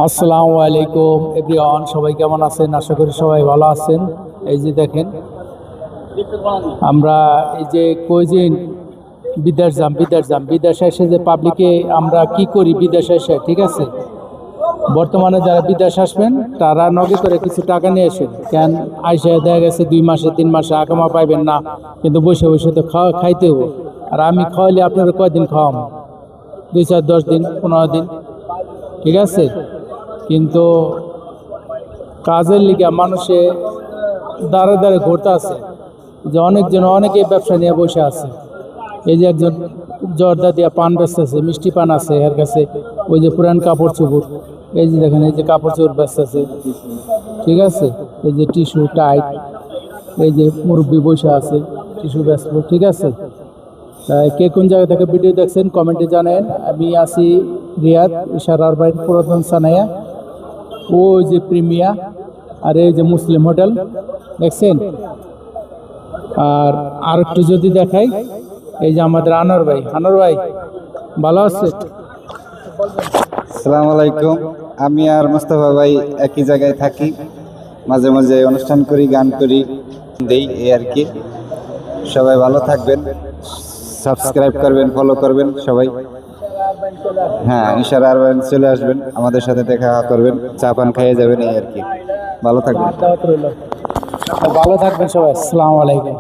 আসসালামু আলাইকুম এভরিওয়ান, সবাই কেমন আছেন? আশা করি সবাই ভালো আছেন। এই যে দেখেন, আমরা এই যে কইদিন বিদেশে এসে যে পাবলিকে আমরা কি করি বিদেশে এসে, ঠিক আছে? বর্তমানে যারা বিদেশ আসবেন তারা নগে করে কিছু টাকা নিয়ে আসেন। কেন আইসা দেখা গেছে 2 মাসে 3 মাসে আকামা পাইবেন না, কিন্তু বসে বসে তো খাইতে হবে। আর আমি খাওয়াইলে আপনারা কয়দিন খাওয়াম? 2 4 10 দিন 15 দিন, ঠিক আছে? কিন্তু কাজের লিগে মানুষে দাঁড়ে দাঁড়ে ঘুরতে আছে, যে অনেকে ব্যবসা নিয়ে বসে আছে। এই যে একজন জর্দা দিয়া পান বেচতেছে, মিষ্টি পান আছে এর কাছে। ওই যে পুরান কাপড় চোপড়, এই যে দেখেন, এই যে কাপড় চোপড় বেচতেছে, ঠিক আছে? এই যে টিস্যু টাইট, এই যে মুরব্বী বসে আছে, টিস্যু ব্যস্ত, ঠিক আছে? কে কোন জায়গা থেকে ভিডিও দেখছেন কমেন্টে জানেন। আমি আছি রিয়াদ ইশারার বাড়ি পুরাতন সানাইয়া, ওই যে প্রিমিয়া, আর এই যে মুসলিম হোটেল দেখছেন। আর একটু যদি দেখাই, এই যে আমাদের আনোয়ার ভাই ভালো আছে? আসসালামু আলাইকুম। আমি আর মোস্তফা ভাই একই জায়গায় থাকি, মাঝে মাঝে অনুষ্ঠান করি, গান করি, দেই, এই আর কি। সবাই ভালো থাকবেন, সাবস্ক্রাইব করবেন, ফলো করবেন সবাই। হ্যাঁ, ইশারা আরবান চলে আসবেন, আমাদের সাথে দেখা করবেন, চা পান খাইয়ে যাবেন, এই আর কি। ভালো থাকবেন। ভালো থাকবেন সবাই। আসসালামু আলাইকুম।